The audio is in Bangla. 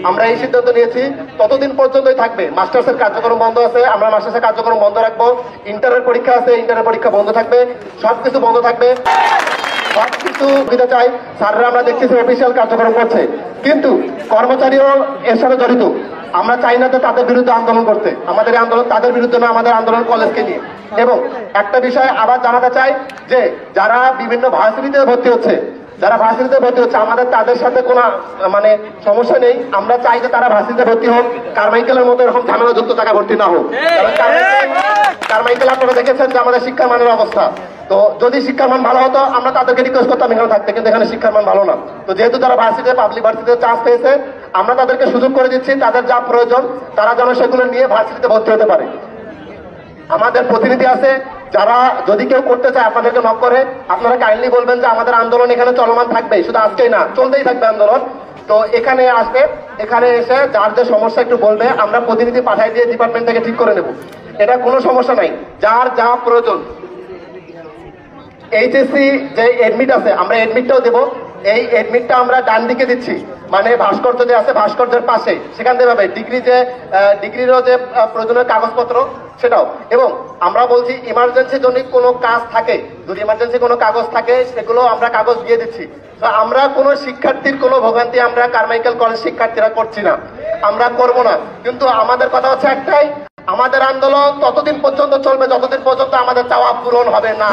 আমরা এই সিদ্ধান্ত নিয়েছি ততদিন পর্যন্তই থাকবে। মাস্টার্সের কার্যক্রম বন্ধ আছে, আমরা মাস্টার্সের কার্যক্রম বন্ধ রাখবো। ইন্টারের পরীক্ষা আছে, ইন্টারের পরীক্ষা বন্ধ থাকবে, সবকিছু বন্ধ থাকবে, সবকিছু সুবিধা চাই। স্যাররা আমরা দেখতেছি অফিসিয়াল কার্যক্রম করছে, কিন্তু কর্মচারীও এর সাথে জড়িত। আমরা চাই না যে তাদের বিরুদ্ধে আন্দোলন করতে। আমাদের আন্দোলন তাদের বিরুদ্ধে না, আমাদের আন্দোলন কলেজকে নিয়ে। এবং একটা বিষয় আবার জানাতে চাই যে যারা বিভিন্ন ভার্সিটিতে ভর্তি হচ্ছে, আমাদের তাদের সাথে কোনো মানে সমস্যা নেই। আমরা চাই যে তারা ভার্সিটিতে ভর্তি হোক, কারমাইকেলের মতো এরকম ঝামেলাযুক্ত জায়গায় ভর্তি না হোক। কারমাইকেল আপনারা দেখেছেন যে আমাদের শিক্ষার মানের অবস্থা। তো যদি শিক্ষার মান ভালো হতো আমরা তাদেরকে রিকোয়েস্ট করতাম এখানে থাকতে, কিন্তু এখানে শিক্ষার মান ভালো না। তো যেহেতু তারা ভার্সিটিতে পাবলিক ভার্সিটিতে চান্স পেয়েছে, আমরা তাদেরকে সুযোগ করে দিচ্ছি, তাদের যা প্রয়োজন তারা যেন সেগুলো নিয়ে ভার্সিটিতে ভর্তি হতে পারে। আমাদের প্রতিনিধি আছে, যারা যদি কেউ করতে চায় আপনাদেরকে নক করে, আপনারা কাইন্ডলি বলবেন যে আমাদের আন্দোলন এখানে চলমান থাকবে, শুধু আজকেই না, চলতেই থাকবে আন্দোলন। তো এখানে আসবে, এখানে এসে যার যে সমস্যা একটু বলবে, আমরা প্রতিনিধি পাঠাই দিয়ে ডিপার্টমেন্ট থেকে ঠিক করে নেব। এটা কোনো সমস্যা নাই, যার যা প্রয়োজন। এইচএসসি যে এডমিট আছে আমরা এডমিটটাও দেবো। এই এডমিটটা আমরা ডান দিকে দিচ্ছি, মানে ভাস্কর্য যে আছে ভাস্কর্যের পাশে, সেখান থেকে পাবে ডিগ্রিরও যে প্রয়োজনীয় কাগজপত্র সেটাও। এবং আমরা বলছি ইমার্জেন্সি জন্য কোনো কাজ থাকে, যদি ইমার্জেন্সি কোনো কাগজ থাকে সেগুলো আমরা কাগজ দিয়ে দিচ্ছি। তো আমরা কোনো শিক্ষার্থীর কোনো ভোগান্তি আমরা কারমাইকেল কলেজ শিক্ষার্থীরা করছি না, আমরা করব না। কিন্তু আমাদের কথা হচ্ছে একটাই, আমাদের আন্দোলন ততদিন পর্যন্ত চলবে যতদিন পর্যন্ত আমাদের চাওয়া পূরণ হবে না।